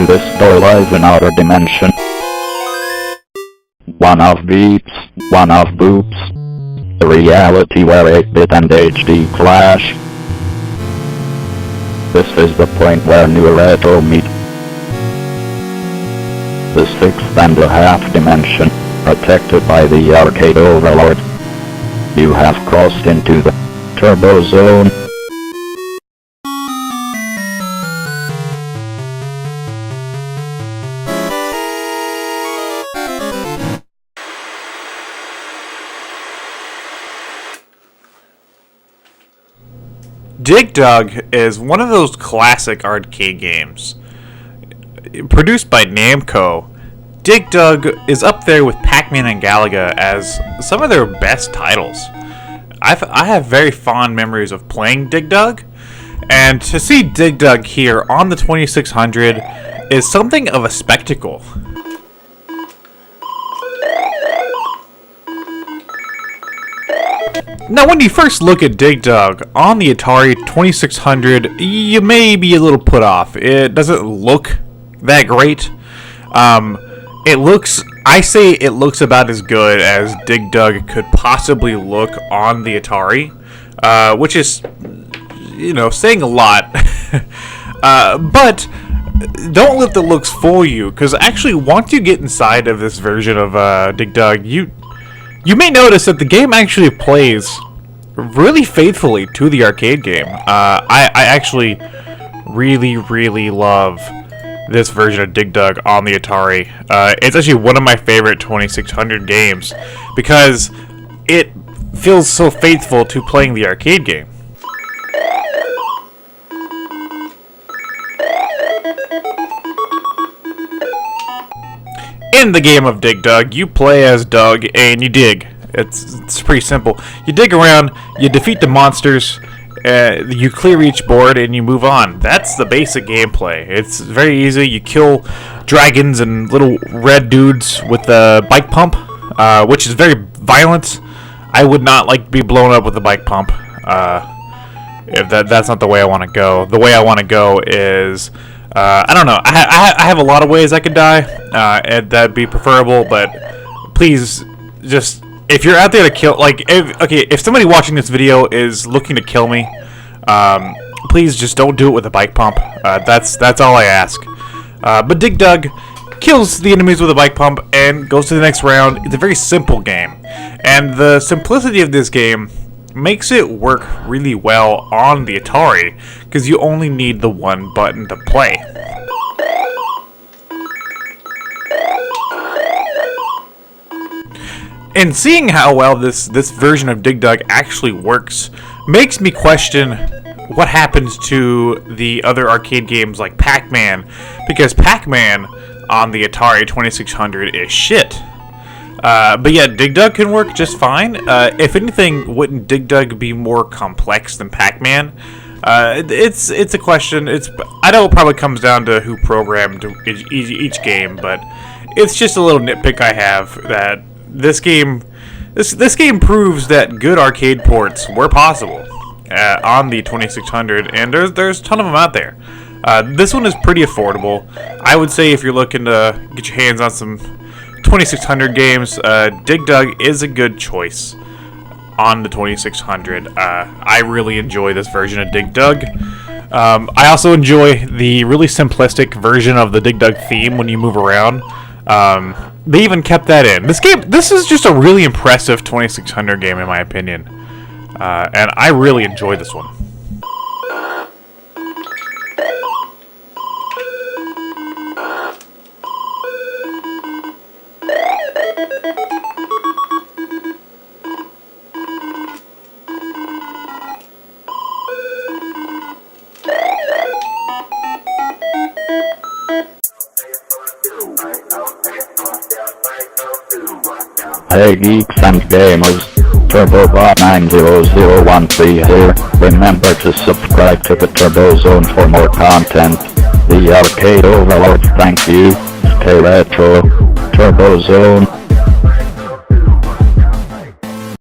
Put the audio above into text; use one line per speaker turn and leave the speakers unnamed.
through this door lies another dimension. One of beeps, one of boops. A reality where 8-bit and HD clash. This is the point where new and retro meet. The 6th and a half dimension, protected by the arcade overlord. You have crossed into the turbo zone.
Dig Dug is one of those classic arcade games. Produced by Namco, Dig Dug is up there with Pac-Man and Galaga as some of their best titles. I have very fond memories of playing Dig Dug, and to see Dig Dug here on the 2600 is something of a spectacle. Now, when you first look at Dig Dug on the Atari 2600, you may be a little put off. It doesn't look that great. It looks about as good as Dig Dug could possibly look on the Atari, which is, saying a lot. But don't let the looks fool you, because actually, once you get inside of this version of Dig Dug, you may notice that the game actually plays really faithfully to the arcade game. I actually really love this version of Dig Dug on the Atari. It's actually one of my favorite 2600 games because it feels so faithful to playing the arcade game. In the game of Dig Dug, you play as Doug and you dig. It's pretty simple. You dig around, you defeat the monsters, you clear each board, and you move on. That's the basic gameplay. It's very easy. You kill dragons and little red dudes with the bike pump, which is very violent. I would not like to be blown up with a bike pump. If that's not the way I want to go. The way I want to go is... I don't know. I have a lot of ways I could die, and that'd be preferable. But please, just if you're out there to kill, if somebody watching this video is looking to kill me, please just don't do it with a bike pump. That's all I ask. But Dig Dug kills the enemies with a bike pump and goes to the next round. It's a very simple game, and the simplicity of this game makes it work really well on the Atari because you only need the one button to play. And seeing how well this version of Dig Dug actually works makes me question what happens to the other arcade games like Pac-Man, because Pac-Man on the Atari 2600 is shit. But yeah, Dig Dug can work just fine. If anything, wouldn't Dig Dug be more complex than Pac-Man? It's a question. I know it probably comes down to who programmed each game, but it's just a little nitpick I have that this game proves that good arcade ports were possible on the 2600, and there's a ton of them out there. This one is pretty affordable. I would say if you're looking to get your hands on some 2600 games, Dig Dug is a good choice on the 2600. I really enjoy this version of Dig Dug. I also enjoy the really simplistic version of the Dig Dug theme when you move around. They even kept that in. This is just a really impressive 2600 game in my opinion. And I really enjoy this one.
Hey geeks and gamers, TurboBot90013 here. Remember to subscribe to the Turbo Zone for more content. The Arcade Overlord, thank you. Stay retro. Turbo Zone.